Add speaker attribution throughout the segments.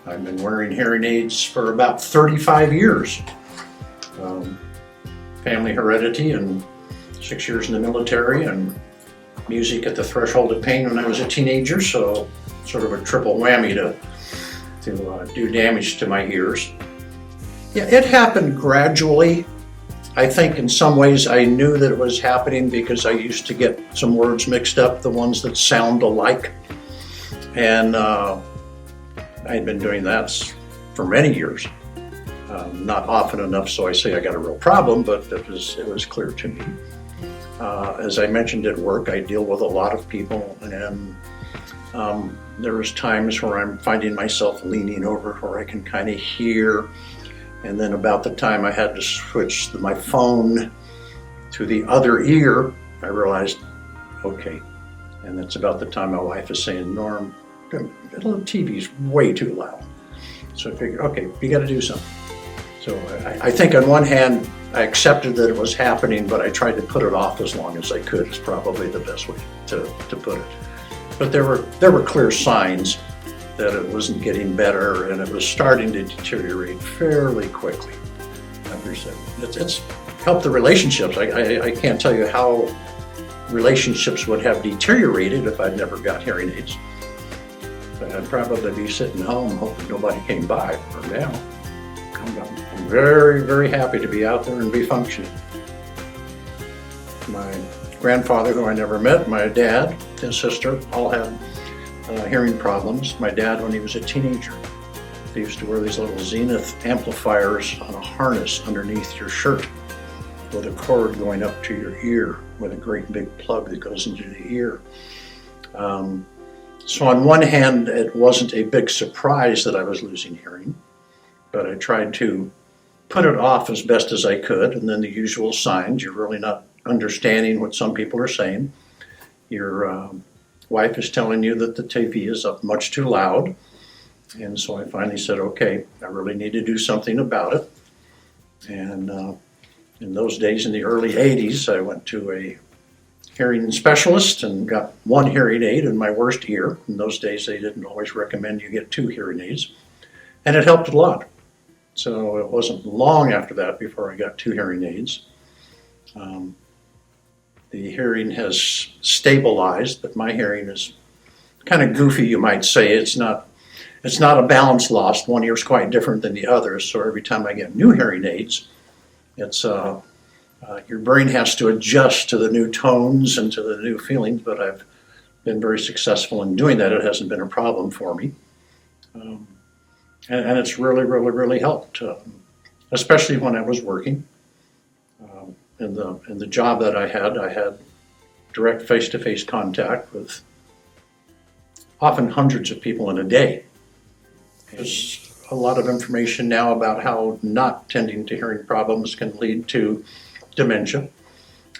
Speaker 1: I've been wearing hearing aids for about 35 years. Family heredity and 6 years in the military and music at the threshold of pain when I was a teenager, so sort of a triple whammy to do damage to my ears. Yeah, it happened gradually. I think in some ways I knew that it was happening because I used to get some words mixed up, the ones that sound alike. And I had been doing that for many years. Not often enough, so I say I got a real problem, but it was clear to me. As I mentioned at work, I deal with a lot of people, and there was times where I'm finding myself leaning over where I can kind of hear. And then about the time I had to switch my phone to the other ear, I realized, okay. And that's about the time my wife is saying, Norm, the TV's way too loud. So I figured, okay, you got to do something. So I think on one hand, I accepted that it was happening, but I tried to put it off as long as I could, is probably the best way to put it. But there were clear signs that it wasn't getting better, and it was starting to deteriorate fairly quickly. It's helped the relationships. I can't tell you how relationships would have deteriorated if I'd never got hearing aids. But I'd probably be sitting home hoping nobody came by. For now, I'm very, very happy to be out there and be functioning. My grandfather, who I never met, my dad, his sister, all had hearing problems. My dad, when he was a teenager, they used to wear these little Zenith amplifiers on a harness underneath your shirt with a cord going up to your ear with a great big plug that goes into the ear. So on one hand, it wasn't a big surprise that I was losing hearing, but I tried to put it off as best as I could, and then the usual signs. You're really not understanding what some people are saying. Your wife is telling you that the TV is up much too loud. And so I finally said, okay, I really need to do something about it. And in those days, in the early 80s, I went to a hearing specialist and got one hearing aid in my worst ear. In those days, they didn't always recommend you get 2 hearing aids. And it helped a lot. So it wasn't long after that before I got 2 hearing aids. The hearing has stabilized, but my hearing is kind of goofy, you might say. It's not a balance lost. One ear's quite different than the other, so every time I get new hearing aids, it's your brain has to adjust to the new tones and to the new feelings, but I've been very successful in doing that. It hasn't been a problem for me. And it's really, really, really helped, especially when I was working. In the job that I had direct face-to-face contact with often hundreds of people in a day. There's a lot of information now about how not tending to hearing problems can lead to dementia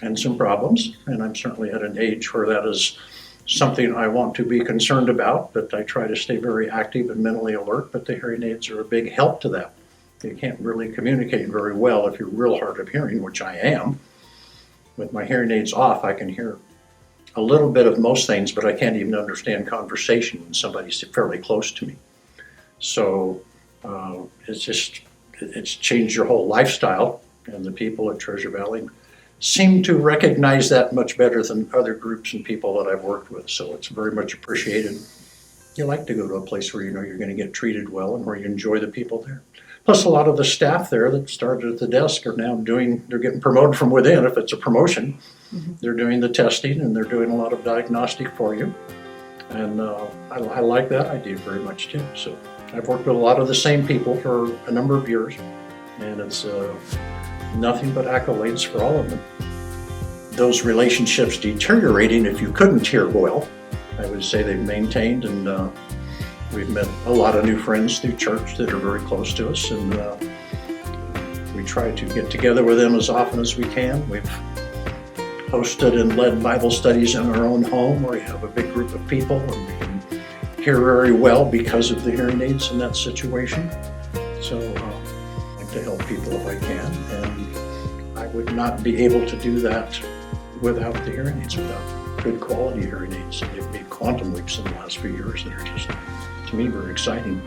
Speaker 1: and some problems, and I'm certainly at an age where that is something I want to be concerned about, but I try to stay very active and mentally alert, but the hearing aids are a big help to that. You can't really communicate very well if you're real hard of hearing, which I am. With my hearing aids off, I can hear a little bit of most things, but I can't even understand conversation when somebody's fairly close to me. So it's changed your whole lifestyle, and the people at Treasure Valley seem to recognize that much better than other groups and people that I've worked with. So it's very much appreciated. You like to go to a place where you know you're going to get treated well and where you enjoy the people there. Plus, a lot of the staff there that started at the desk are now they're getting promoted from within if it's a promotion. Mm-hmm. They're doing the testing and they're doing a lot of diagnostic for you. And I like that idea very much too. So I've worked with a lot of the same people for a number of years, and it's nothing but accolades for all of them. Those relationships deteriorating if you couldn't hear well, I would say they've maintained, and we've met a lot of new friends through church that are very close to us, and we try to get together with them as often as we can. We've hosted and led Bible studies in our own home where we have a big group of people and we can hear very well because of the hearing aids in that situation. So I like to help people if I can, and I would not be able to do that without the hearing aids, without good quality hearing aids. They've made quantum leaps in the last few years that are just, to me, very exciting.